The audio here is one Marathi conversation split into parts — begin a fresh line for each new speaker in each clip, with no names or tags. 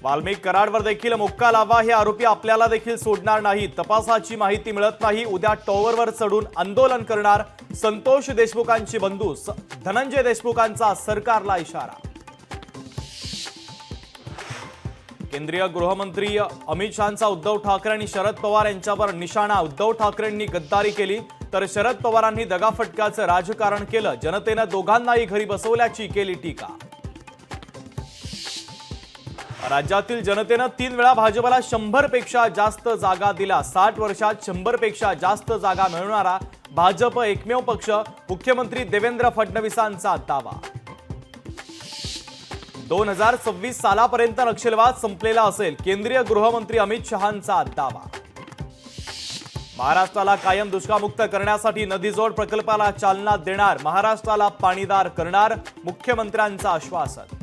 वाल्मिक कराडवर देखील मुक्का लावा, हे आरोपी आपल्याला देखील सोडणार नाही। तपासाची माहिती मिळत नाही, उद्या टॉवरवर चढून आंदोलन करणार। संतोष देशमुखांची बंधू धनंजय देशमुखांचा सरकारला इशारा। केंद्रीय गृहमंत्री अमित शहांचा उद्धव ठाकरे आणि शरद पवार यांच्यावर निशाणा। उद्धव ठाकरेंनी गद्दारी केली तर शरद पवारांनी दगाफटक्याचं राजकारण केलं। जनतेनं दोघांनाही घरी बसवल्याची केली टीका। राज्यातील जनतेनं 3 वेळा भाजपला 100 पेक्षा जास्त जागा दिल्या। 60 वर्षात 100 पेक्षा जास्त जागा मिळवणारा भाजप एकमेव पक्ष, मुख्यमंत्री देवेंद्र फडणवीसांचा दावा। 2026 सालापर्यंत नक्षलवाद संपलेला असेल, केंद्रीय गृहमंत्री अमित शहांचा दावा। महाराष्ट्राला कायम दुष्काळमुक्त करण्यासाठी नदीजोड प्रकल्पाला चालना देणार, महाराष्ट्राला पाणीदार करणार, मुख्यमंत्र्यांचं आश्वासन।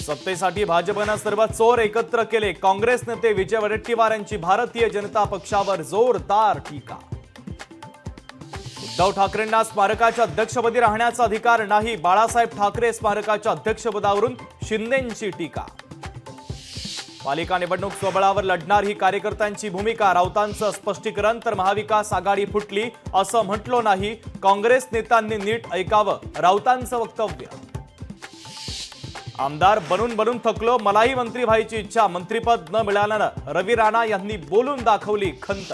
सत्तेसाठी भाजपनं सर्व चोर एकत्र केले, काँग्रेस नेते विजय वडेट्टीवार यांची भारतीय जनता पक्षावर जोरदार टीका। उद्धव ठाकरेंना स्मारकाच्या अध्यक्षपदी राहण्याचा अधिकार नाही, बाळासाहेब ठाकरे स्मारकाच्या अध्यक्षपदावरून शिंदेंची टीका। पालिका निवडणूक स्वबळावर लढणार ही कार्यकर्त्यांची भूमिका, राऊतांचं स्पष्टीकरण। तर महाविकास आघाडी फुटली असं म्हटलो नाही, काँग्रेस नेत्यांनी नीट ऐकावं, राऊतांचं वक्तव्य। आमदार बनून बनून थकलो, मलाही मंत्री व्हायची इच्छा, मंत्रीपद न मिळाल्यानं रवी राणा यांनी बोलून दाखवली खंत।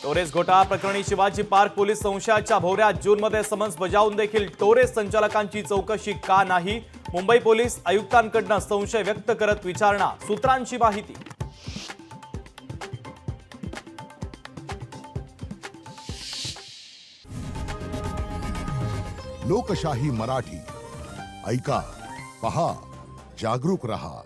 टोरेस घोटाळा प्रकरणी शिवाजी पार्क पोलीस संशयाच्या भोवऱ्यात, जूनमध्ये समन्स बजावून देखील टोरेस संचालकांची चौकशी का नाही, मुंबई पोलीस आयुक्तांकडून संशय व्यक्त करत विचारणा, सूत्रांची माहिती।
लोकशाही मराठी ऐका, पहा, जागरूक रहा।